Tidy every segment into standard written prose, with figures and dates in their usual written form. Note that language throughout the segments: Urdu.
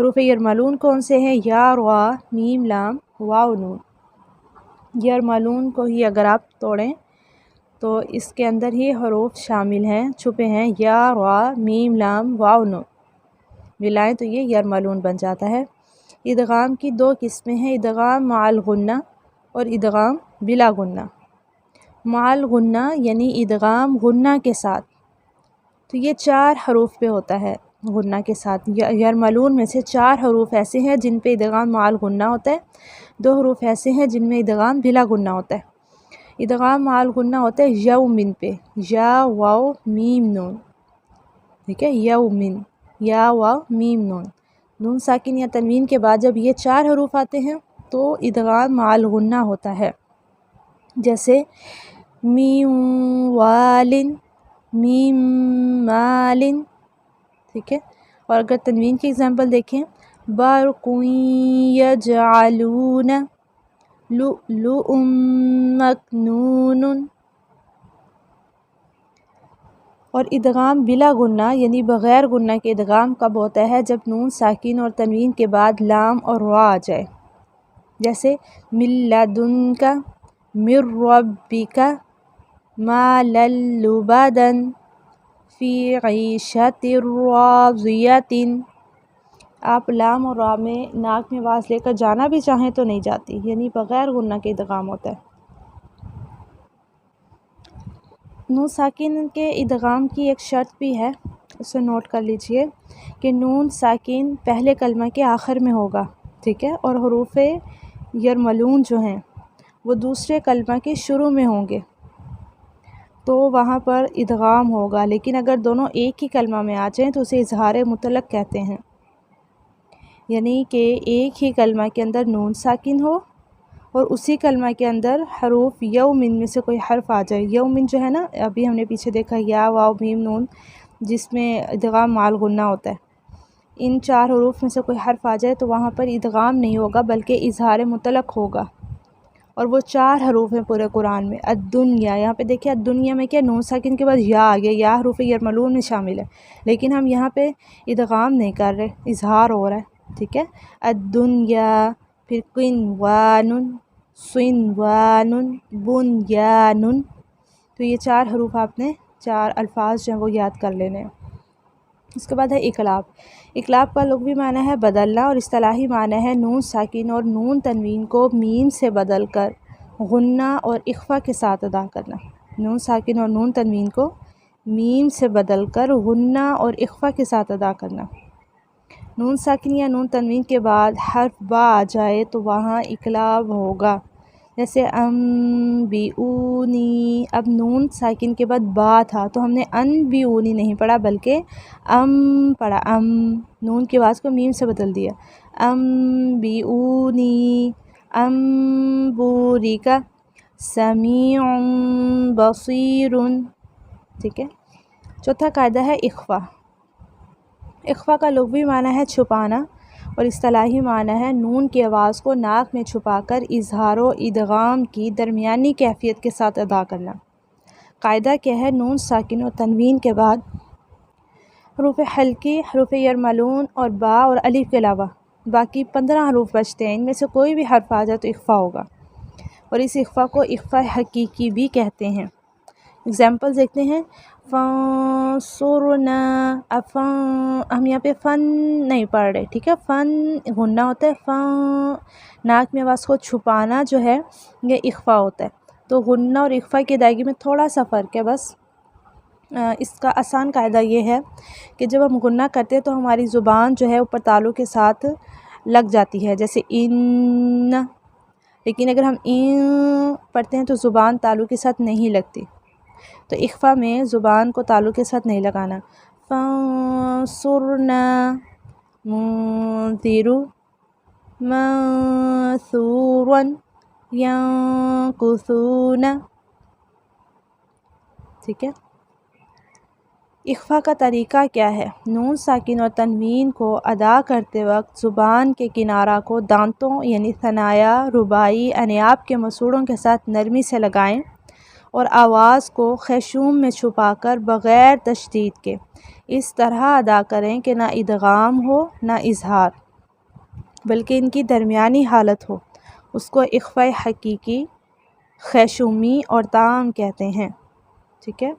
حروف یرملون کون سے ہیں؟ یا، را، میم، لام، واو، نون۔ یرملون کو ہی اگر آپ توڑیں تو اس کے اندر ہی حروف شامل ہیں، چھپے ہیں، یا، را، میم، لام، واو، نون، ملائیں تو یہ یرملون بن جاتا ہے۔ ادغام کی دو قسمیں ہیں، ادغام مع الغنہ اور ادغام بلا غنہ۔ مع الغنہ یعنی ادغام غنہ کے ساتھ، تو یہ 4 حروف پہ ہوتا ہے غنہ کے ساتھ۔ یرملون میں سے 4 حروف ایسے ہیں جن پہ ادغام مع الغنہ ہوتا ہے، 2 حروف ایسے ہیں جن میں ادغام بلا غنہ ہوتا ہے۔ ادغام مع الغنہ ہوتا ہے یومن پہ، یا، واو، میم، نون، ٹھیک ہے، یومن، یا، واو، میم، نون۔ نون ساکن یا تنوین کے بعد جب یہ 4 حروف آتے ہیں تو ادغام مع الغنہ ہوتا ہے، جیسے میم والن، میم مالن، ٹھیک ہے۔ اور اگر تنوین کی اگزامپل دیکھیں، برق یجعلون، لؤلؤ مکنون۔ اور ادغام بلا غنہ یعنی بغیر غنہ کے ادغام کب ہوتا ہے؟ جب نون ساکن اور تنوین کے بعد لام اور را آ جائے، جیسے من لدنک، من ربک، ما للبدن، فی عیشۃ راضیۃ۔ آپ لام اور را میں ناک میں آواز لے کر جانا بھی چاہیں تو نہیں جاتی، یعنی بغیر غنہ کے ادغام ہوتا ہے۔ نون ساکن کے ادغام کی ایک شرط بھی ہے، اسے نوٹ کر لیجئے کہ نون ساکن پہلے کلمہ کے آخر میں ہوگا، ٹھیک ہے، اور حروف یرملون جو ہیں وہ دوسرے کلمہ کے شروع میں ہوں گے، تو وہاں پر ادغام ہوگا۔ لیکن اگر دونوں ایک ہی کلمہ میں آ جائیں تو اسے اظہار مطلق کہتے ہیں، یعنی کہ ایک ہی کلمہ کے اندر نون ساکن ہو اور اسی کلمہ کے اندر حروف یومن میں سے کوئی حرف آ جائے۔ یومن جو ہے نا، ابھی ہم نے پیچھے دیکھا، یا، واو، میم، نون، جس میں ادغام مع الغنہ ہوتا ہے، ان 4 حروف میں سے کوئی حرف آ جائے تو وہاں پر ادغام نہیں ہوگا بلکہ اظہار مطلق ہوگا، اور وہ 4 حروف ہیں پورے قرآن میں۔ الدنیا، یہاں پہ دیکھیں الدنیا میں کیا نون ساکن کے بعد یا آ گیا، یا حروف یرملون میں شامل ہے، لیکن ہم یہاں پہ ادغام نہیں کر رہے، اظہار ہو رہا ہے، ٹھیک ہے۔ الدنیا، پھر قنوان، صنوان، بنیان، تو یہ 4 حروف آپ نے 4 الفاظ جو ہیں وہ یاد کر لینے ہیں۔ اس کے بعد ہے اقلاب۔ اقلاب کا لغوی معنی ہے بدلنا، اور اصطلاحی معنی ہے نون ساکن اور نون تنوین کو میم سے بدل کر غنہ اور اخفا کے ساتھ ادا کرنا۔ نون ساکن اور نون تنوین کو میم سے بدل کر غنہ اور اخفا کے ساتھ ادا کرنا۔ نون ساکن یا نون تنوین کے بعد حرف با آ جائے تو وہاں اقلاب ہوگا، جیسے انبئونی، اب نون ساکن کے بعد با تھا تو ہم نے انبئونی نہیں پڑھا بلکہ پڑھا، نون کی آواز کو میم سے بدل دیا، انبئونی، انبورک، سمیع بصیر، ٹھیک ہے۔ چوتھا قاعدہ ہے اخفا۔ اخفا کا لغوی معنی ہے چھپانا، اور اصطلاحی معنی ہے نون کی آواز کو ناک میں چھپا کر اظہار و ادغام کی درمیانی کیفیت کے ساتھ ادا کرنا۔ قاعدہ کیا ہے؟ نون ساکن اور تنوین کے بعد حروف حلقی، حروف یرملون اور با اور الف کے علاوہ باقی 15 حروف بچتے ہیں، ان میں سے کوئی بھی حرف آ جائے تو اخفا ہوگا، اور اس اخفا کو اخفا حقیقی بھی کہتے ہیں۔ اگزامپل دیکھتے ہیں، فانصرنا، اب ہم یہاں پہ فن نہیں پڑھ رہے، ٹھیک ہے، فن غنہ ہوتا ہے، ناک میں آواز کو چھپانا جو ہے یہ اخفا ہوتا ہے، تو غنہ اور اخفا کی ادائیگی میں تھوڑا سا فرق ہے بس۔ اس کا آسان قاعدہ یہ ہے کہ جب ہم غنہ کرتے ہیں تو ہماری زبان جو ہے اوپر تالو کے ساتھ لگ جاتی ہے، جیسے ان، لیکن اگر ہم ان پڑھتے ہیں تو زبان تالو کے ساتھ نہیں لگتی، تو اخفا میں زبان کو تالو کے ساتھ نہیں لگانا۔ فانصرنا، منذر، منصورا، ینکثون، ٹھیک ہے۔ اخفا کا طریقہ کیا ہے؟ نون ساکن اور تنوین کو ادا کرتے وقت زبان کے کنارہ کو دانتوں یعنی ثنایا، رباعی، انیاب کے مسوڑوں کے ساتھ نرمی سے لگائیں، اور آواز کو خیشوم میں چھپا کر بغیر تشدید کے اس طرح ادا کریں کہ نہ ادغام ہو نہ اظہار۔ بلکہ ان کی درمیانی حالت ہو، اس کو اخفاء حقیقی، خیشومی اور تام کہتے ہیں۔ ٹھیک ہے،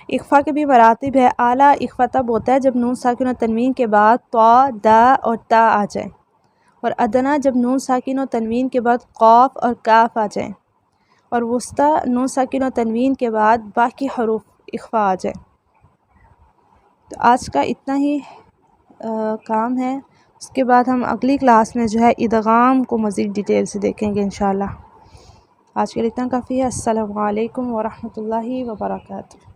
اخفاء کے بھی مراتب ہے۔ اعلیٰ اخفاء تب ہوتا ہے جب نون ساکن و تنوین کے بعد طا، دا اور تا آ جائیں، اور ادنا جب نون ساکن و تنوین کے بعد قاف اور کاف آ جائیں، اور وسطیٰ نون ساکن و تنوین کے بعد باقی حروف اخفاء آ جائیں۔ تو آج کا اتنا ہی کام ہے، اس کے بعد ہم اگلی کلاس میں جو ہے ادغام کو مزید ڈیٹیل سے دیکھیں گے انشاءاللہ۔ آج کے لیے اتنا کافی ہے۔ السلام علیکم ورحمۃ اللہ وبرکاتہ۔